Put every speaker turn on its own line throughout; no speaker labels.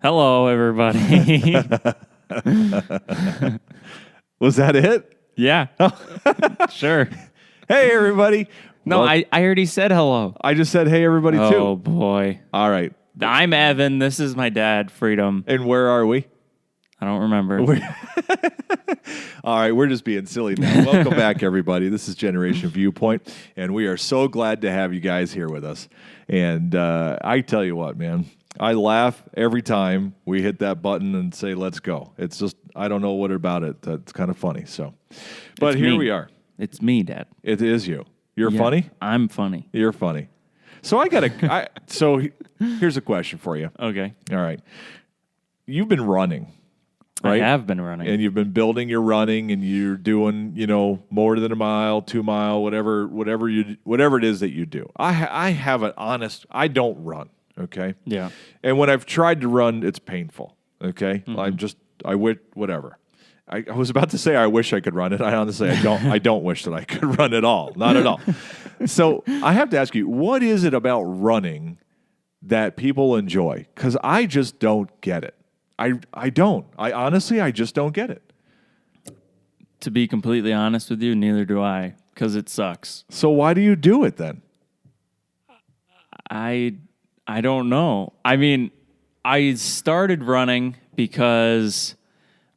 Hello, everybody.
Was that it?
Yeah. Sure.
Hey, everybody.
No,
Well,
I already said hello.
I just said hey, everybody,
Oh,
too.
boy.
All right.
I'm Evan. This is my dad, Freedom.
And where are we?
I don't remember.
All right, we're just being silly now. Welcome back, everybody. This is Generation Viewpoint, and we are so glad to have you guys here with us. And I tell you what, man, I laugh every time we hit that button and say, let's go. It's just, I don't know what about it. That's kind of funny. So, but
It's
here
me.
we are.
It's me, Dad.
It is you. You're
Yeah,
funny?
I'm funny.
You're funny. So here's a question for you.
Okay.
All right. You've been running, right?
I have been running.
And you've been building your running, and you're doing, more than a mile, 2 mile, whatever it is that you do. I have an honest. I don't run. Okay.
Yeah.
And when I've tried to run, it's painful. Okay.
Mm-hmm.
I wish whatever. I was about to say I wish I could run it. I honestly I don't. I don't wish that I could run at all. Not at all. So I have to ask you, what is it about running that people enjoy? Because I just don't get it. I don't. I honestly, I just don't get it.
To be completely honest with you, neither do I, because it sucks.
So why do you do it then?
I don't know. I mean, I started running because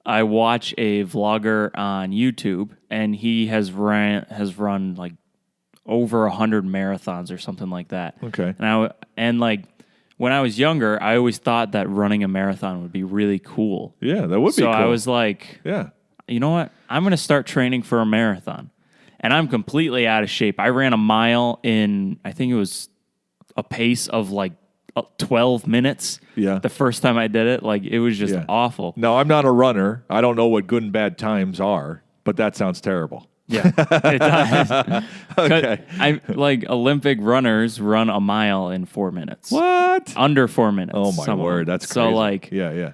I watch a vlogger on YouTube, and he has run like over 100 marathons or something like that.
Okay.
And when I was younger, I always thought that running a marathon would be really cool.
Yeah, that would be cool.
So I was like,
yeah,
you know what? I'm going to start training for a marathon. And I'm completely out of shape. I ran a mile in, I think it was a pace of like 12 minutes.
Yeah.
The first time I did it, like it was just awful.
No, I'm not a runner. I don't know what good and bad times are, but that sounds terrible.
Yeah, it does.
Okay.
I like Olympic runners run a mile in 4 minutes.
What?
Under 4 minutes.
Oh my word, that's crazy.
So like,
yeah.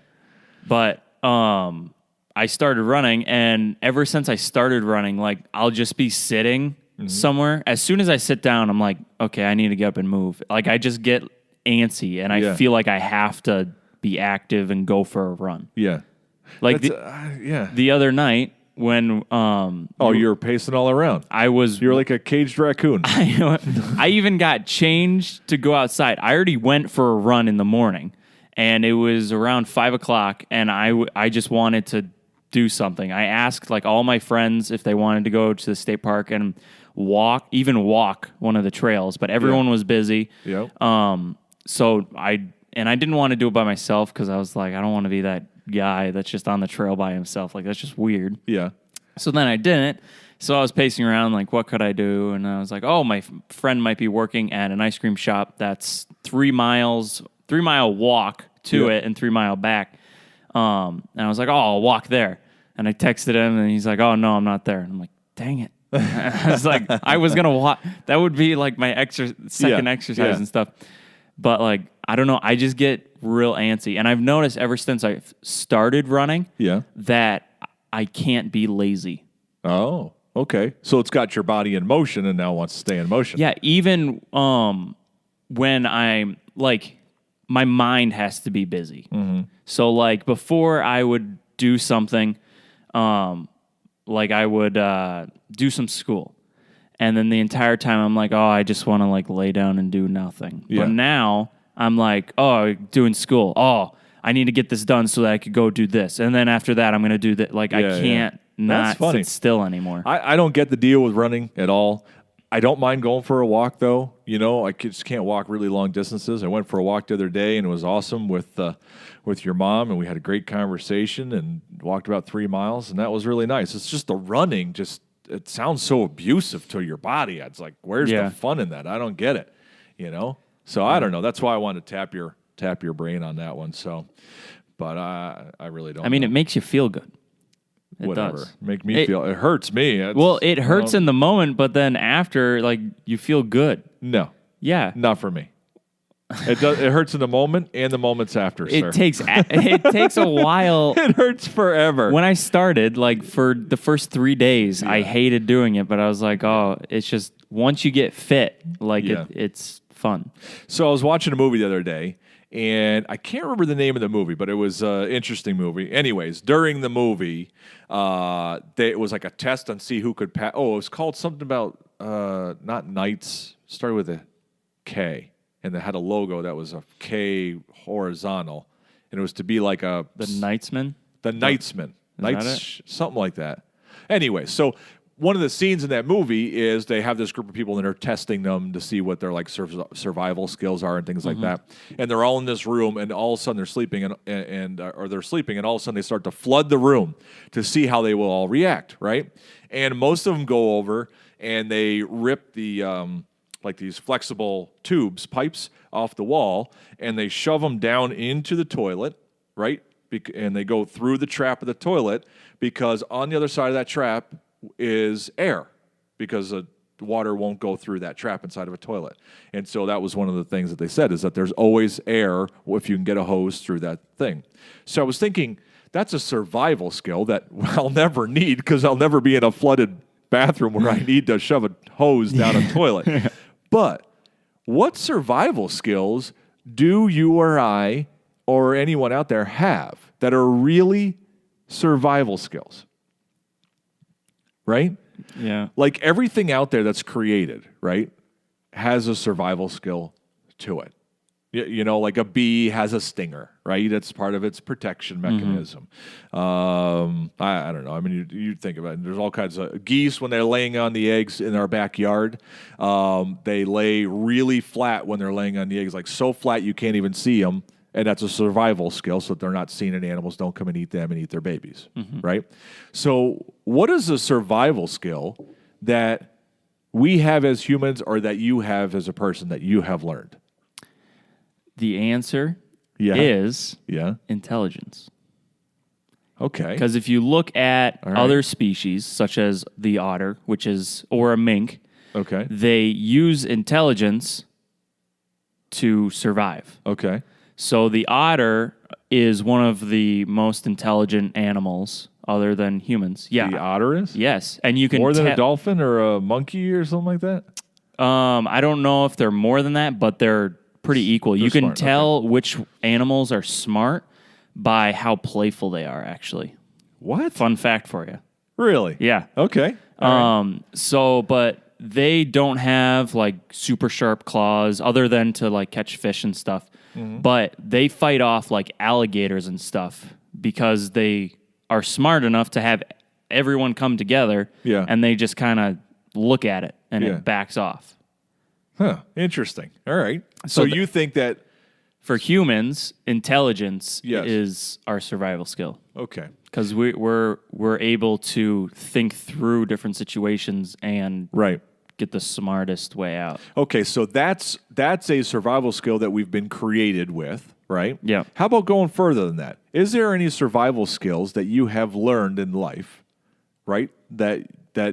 But I started running, and ever since I started running, like I'll just be sitting somewhere. As soon as I sit down, I'm like, okay, I need to get up and move. Like I just get antsy, and I feel like I have to be active and go for a run.
Yeah.
Like the other night when
you were pacing all around. You're like a caged raccoon.
I even got changed to go outside. I already went for a run in the morning, and it was around 5 o'clock, and I just wanted to do something. I asked like all my friends if they wanted to go to the state park and walk one of the trails, but everyone was busy.
Yep.
So I didn't want to do it by myself because I was like, I don't want to be that guy that's just on the trail by himself. Like, that's just weird.
Yeah.
So then I didn't. So I was pacing around like, what could I do? And I was like, oh, my friend might be working at an ice cream shop that's 3 mile walk to it and 3 mile back. And I was like, oh, I'll walk there. And I texted him, and he's like, oh, no, I'm not there. And I'm like, dang it. I was like, I was going to walk. That would be like my second exercise and stuff. But like, I don't know. I just get real antsy. And I've noticed ever since I started running that I can't be lazy.
Oh, okay. So it's got your body in motion and now wants to stay in motion.
Yeah, even when I'm like, my mind has to be busy. Mm-hmm. So like before I would do something, like I would do some school. And then the entire time I'm like, oh, I just want to like lay down and do nothing. Yeah. But now I'm like, oh, doing school. Oh, I need to get this done so that I could go do this. And then after that, I'm going to do that. Like I can't not sit still anymore.
I don't get the deal with running at all. I don't mind going for a walk though. I just can't walk really long distances. I went for a walk the other day, and it was awesome with your mom, and we had a great conversation and walked about 3 miles, and that was really nice. It's just the running it sounds so abusive to your body. It's like, where's the fun in that? I don't get it, So I don't know. That's why I wanted to tap your brain on that one. So, but I really don't.
I mean, it makes you feel good. It
Whatever.
does.
Make me feel. It hurts me.
It hurts in the moment, but then after, like, you feel good.
No.
Yeah.
Not for me. It does. It hurts in the moment and the moments after, sir.
It takes a while.
It hurts forever.
When I started, like for the first 3 days, I hated doing it, but I was like, oh, it's just once you get fit, like it's fun.
So I was watching a movie the other day, And I can't remember the name of the movie, but it was an interesting movie. Anyways, during the movie, it was like a test on see who could pass. Oh, it was called something about not Knights. Started with a K, and it had a logo that was a K horizontal, and it was to be like
The Knightsman?
the Knightsman,
that
something like that. Anyway, so one of the scenes in that movie is they have this group of people and they're testing them to see what their like survival skills are and things like that. And they're all in this room, and all of a sudden they're sleeping or they're sleeping, and all of a sudden they start to flood the room to see how they will all react, right? And most of them go over and they rip the like these flexible pipes off the wall, and they shove them down into the toilet, right? And they go through the trap of the toilet, because on the other side of that trap is air, because the water won't go through that trap inside of a toilet. And so that was one of the things that they said, is that there's always air if you can get a hose through that thing. So I was thinking, that's a survival skill that I'll never need, because I'll never be in a flooded bathroom where I need to shove a hose down a toilet. But what survival skills do you or I or anyone out there have that are really survival skills? Right?
Yeah.
Like everything out there that's created, right, has a survival skill to it. You know, like a bee has a stinger, right? That's part of its protection mechanism. I don't know. I mean, you think about it. There's all kinds of geese, when they're laying on the eggs in our backyard, they lay really flat when they're laying on the eggs, like so flat you can't even see them. And that's a survival skill, so that they're not seen and animals don't come and eat them and eat their babies, right? So what is a survival skill that we have as humans, or that you have as a person, that you have learned?
The answer is intelligence.
Okay.
Because if you look at other species, such as the otter, or a mink, they use intelligence to survive.
Okay.
So the otter is one of the most intelligent animals other than humans. Yeah.
The otter is?
Yes. And you can
more than a dolphin or a monkey or something like that?
I don't know if they're more than that, but they're pretty equal. You can tell which animals are smart by how playful they are, actually.
What?
Fun fact for you.
Really?
Yeah.
Okay. All
right. But they don't have like super sharp claws other than to like catch fish and stuff. But they fight off like alligators and stuff because they are smart enough to have everyone come together, and they just kind of look at it and it backs off.
Huh. Interesting. All right. So you think that
for humans, intelligence is our survival skill.
Okay.
Because we're able to think through different situations and get the smartest way out.
Okay, so that's a survival skill that we've been created with, right?
Yeah.
How about going further than that? Is there any survival skills that you have learned in life, right? That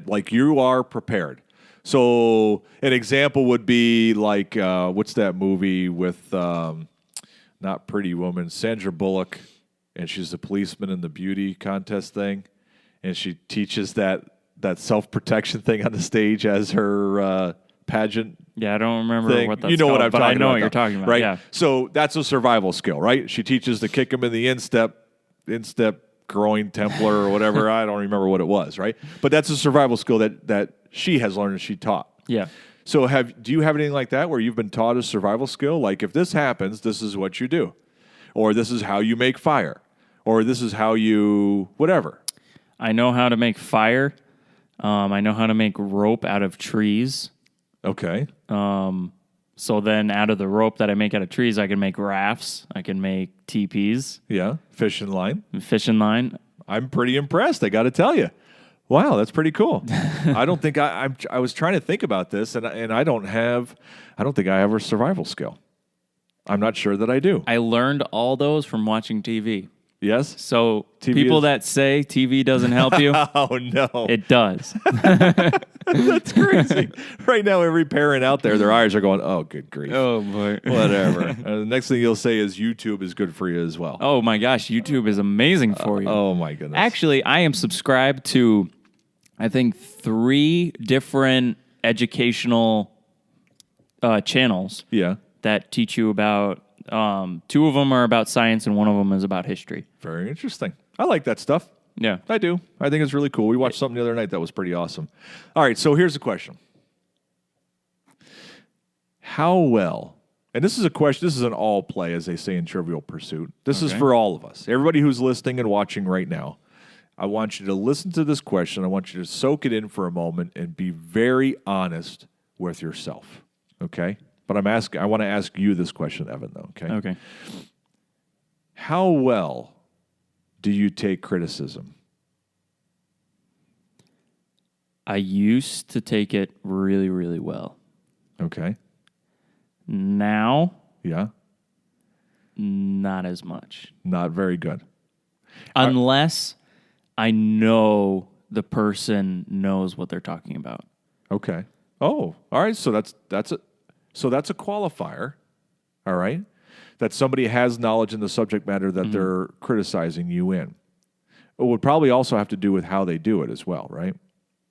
like you are prepared. So an example would be like what's that movie with not Pretty Woman, Sandra Bullock, and she's the policeman in the beauty contest thing, and she teaches that self-protection thing on the stage as her pageant.
Yeah, I don't remember what that's
you know
called,
what I'm
but
talking
I know
about,
what you're talking about,
right?
Yeah.
So that's a survival skill, right? She teaches to kick him in the instep groin Templar or whatever. I don't remember what it was, right? But that's a survival skill that she has learned and she taught.
Yeah.
So do you have anything like that where you've been taught a survival skill? Like if this happens, this is what you do. Or this is how you make fire. Or this is how you whatever.
I know how to make fire. I know how to make rope out of trees.
Okay.
So then out of the rope that I make out of trees, I can make rafts. I can make teepees.
Yeah. Fishing line.
Fishing line.
I'm pretty impressed, I got to tell you. Wow, that's pretty cool. I don't think I was trying to think about this, and I don't think I have a survival skill. I'm not sure that I do.
I learned all those from watching TV.
Yes?
So people that say TV doesn't help you,
oh, no.
It does.
That's crazy. Right now, every parent out there, their eyes are going, oh, good grief.
Oh, boy.
Whatever. The next thing you'll say is YouTube is good for you as well.
Oh, my gosh. YouTube is amazing for you.
Oh, my goodness.
Actually, I am subscribed to, I think, 3 different educational channels that teach you about Two of them are about science, and one of them is about history.
Very interesting. I like that stuff.
Yeah.
I do. I think it's really cool. We watched something the other night that was pretty awesome. All right, so here's the question. How well, and this is a question, this is an all play, as they say in Trivial Pursuit. This is for all of us. Everybody who's listening and watching right now, I want you to listen to this question. I want you to soak it in for a moment and be very honest with yourself, okay? But I want to ask you this question, Evan, though, okay?
Okay.
How well do you take criticism?
I used to take it really, really well.
Okay.
Now,
Yeah.
not as much.
Not very good.
Unless I know the person knows what they're talking about.
Okay. Oh, all right. So that's a qualifier. All right. That somebody has knowledge in the subject matter that they're criticizing you in. It would probably also have to do with how they do it as well, right?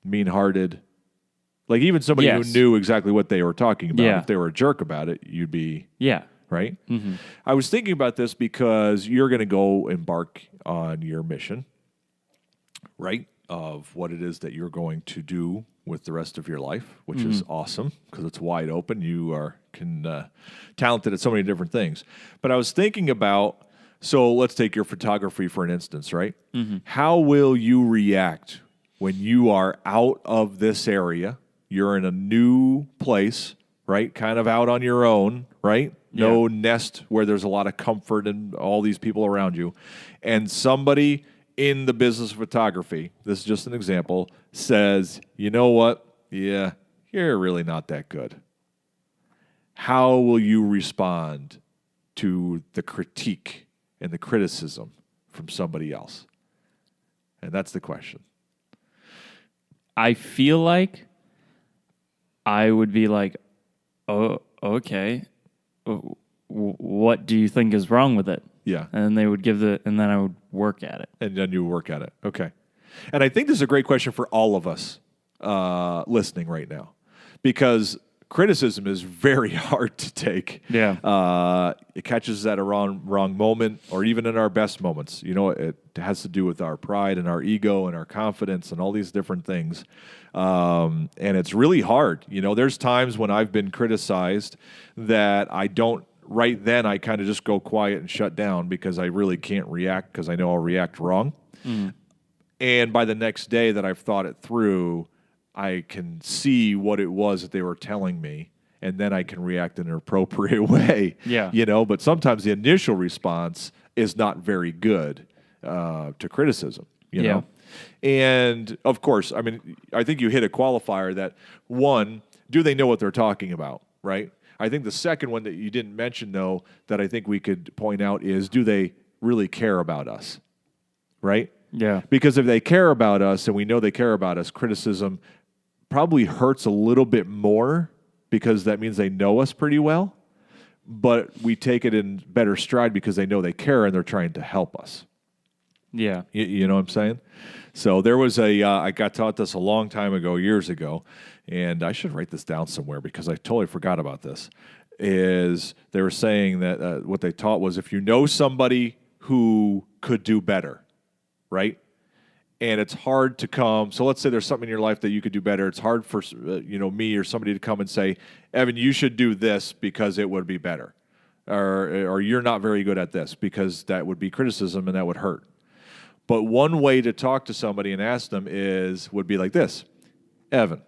Mean-hearted. Like even somebody who knew exactly what they were talking about, if they were a jerk about it, you'd be right? Mm-hmm. I was thinking about this because you're going to go embark on your mission, right, of what it is that you're going to do with the rest of your life, which is awesome because it's wide open. You are talented at so many different things. But I was thinking about, so let's take your photography for an instance, right? Mm-hmm. How will you react when you are out of this area? You're in a new place, right? Kind of out on your own, right? No nest where there's a lot of comfort and all these people around you. And somebody in the business of photography, this is just an example, says, you know what? Yeah, you're really not that good. How will you respond to the critique and the criticism from somebody else? And that's the question.
I feel like I would be like, oh, okay. What do you think is wrong with it?
Yeah.
And they would and then I would work at it.
And then you work at it. Okay. And I think this is a great question for all of us listening right now, because criticism is very hard to take.
Yeah.
It catches us at a wrong moment, or even in our best moments. You know, it has to do with our pride and our ego and our confidence and all these different things. And it's really hard. You know, there's times when I've been criticized that I don't, right then I kind of just go quiet and shut down because I really can't react because I know I'll react wrong. Mm. And by the next day that I've thought it through, I can see what it was that they were telling me, and then I can react in an appropriate way.
Yeah.
You know, but sometimes the initial response is not very good to criticism, you know? And of course, I mean, I think you hit a qualifier that, one, do they know what they're talking about, right? I think the second one that you didn't mention, though, that I think we could point out is, do they really care about us, right?
Yeah.
Because if they care about us and we know they care about us, criticism probably hurts a little bit more because that means they know us pretty well, but we take it in better stride because they know they care and they're trying to help us.
Yeah.
You know what I'm saying? So there was I got taught this a long time ago, years ago, and I should write this down somewhere because I totally forgot about this, is they were saying that what they taught was if you know somebody who could do better, right? And it's hard to come. So let's say there's something in your life that you could do better. It's hard for me or somebody to come and say, Evan, you should do this because it would be better, or you're not very good at this, because that would be criticism and that would hurt. But one way to talk to somebody and ask them would be like this: Evan,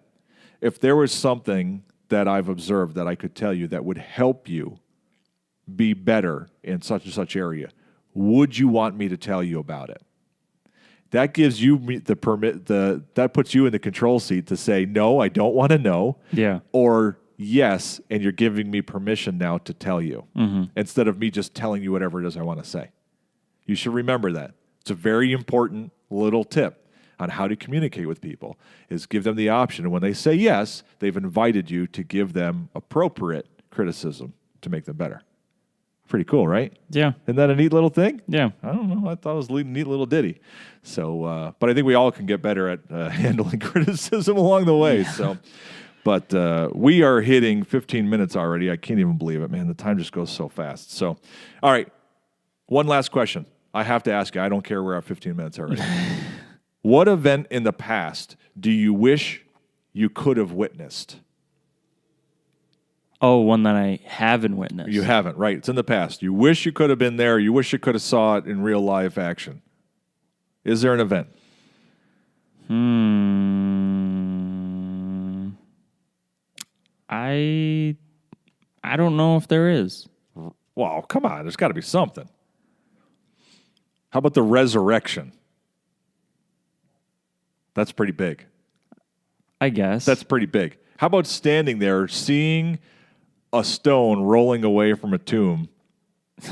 if there was something that I've observed that I could tell you that would help you be better in such and such area, would you want me to tell you about it? That gives you the permit. That puts you in the control seat to say, no, I don't want to know.
Yeah.
Or yes, and you're giving me permission now to tell you, instead of me just telling you whatever it is I want to say. You should remember that. It's a very important little tip on how to communicate with people, is give them the option. And when they say yes, they've invited you to give them appropriate criticism to make them better. Pretty cool, right?
Yeah.
Isn't that a neat little thing?
Yeah.
I don't know. I thought it was a neat little ditty. So, but I think we all can get better at handling criticism along the way. So, But we are hitting 15 minutes already. I can't even believe it, man. The time just goes so fast. So, all right. One last question. I have to ask you. I don't care. We're at 15 minutes already. What event in the past do you wish you could have witnessed?
Oh, one that I haven't witnessed.
You haven't, right? It's in the past. You wish you could have been there. You wish you could have saw it in real life action. Is there an event?
I don't know if there is.
Well, come on. There's got to be something. How about the resurrection? That's pretty big.
I guess.
That's pretty big. How about standing there, seeing a stone rolling away from a tomb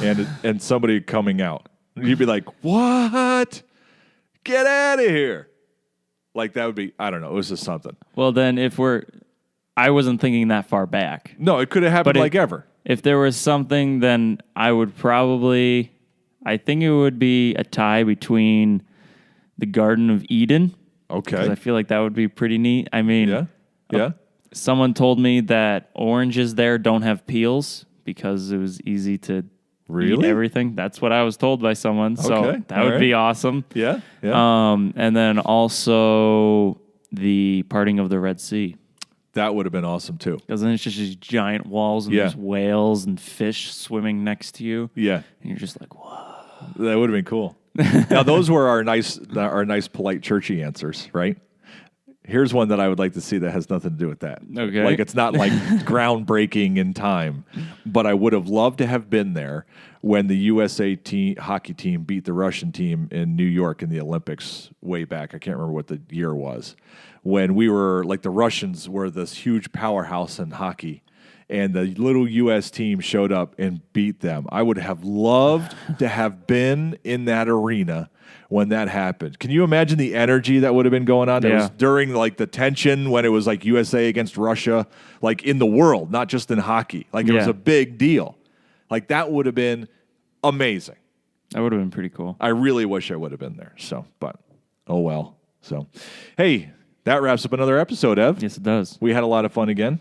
and somebody coming out? You'd be like, what? Get out of here. Like, that would be, I don't know. It was just something.
Well, then I wasn't thinking that far back.
No, it could have happened ever.
If there was something, then I think it would be a tie between the Garden of Eden.
Okay.
Because I feel like that would be pretty neat. I mean,
yeah.
Someone told me that oranges there don't have peels because it was easy to eat everything. That's what I was told by someone. So that would be awesome.
Yeah.
And then also the parting of the Red Sea.
That would have been awesome too.
Because then it's just these giant walls and there's whales and fish swimming next to you.
Yeah.
And you're just like, whoa.
That would have been cool. Now, those were our nice, polite, churchy answers, right? Here's one that I would like to see that has nothing to do with that.
Okay.
Like, it's not like groundbreaking in time, but I would have loved to have been there when the USA hockey team beat the Russian team in New York in the Olympics way back. I can't remember what the year was. When we were, like, the Russians were this huge powerhouse in hockey, and the little U.S. team showed up and beat them. I would have loved to have been in that arena when that happened. Can you imagine the energy that would have been going on? It was during, like, the tension when it was, like, USA against Russia, like, in the world, not just in hockey. Like, it was a big deal. Like, that would have been amazing.
That would have been pretty cool.
I really wish I would have been there. So, but, oh well. So, hey, that wraps up another episode, Ev.
Yes, it does.
We had a lot of fun again.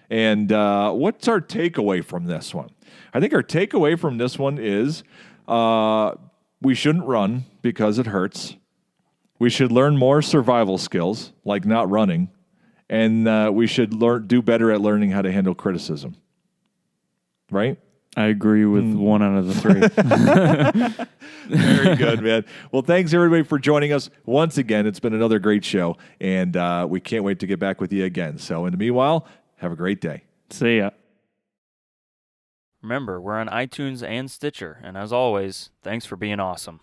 And what's our takeaway from this one? I think our takeaway from this one is we shouldn't run because it hurts. We should learn more survival skills, like not running. And we should do better at learning how to handle criticism. Right?
I agree with 1 out of the 3.
Very good, man. Well, thanks, everybody, for joining us once again. It's been another great show. And we can't wait to get back with you again. So in the meanwhile, have a great day.
See ya. Remember, we're on iTunes and Stitcher, and as always, thanks for being awesome.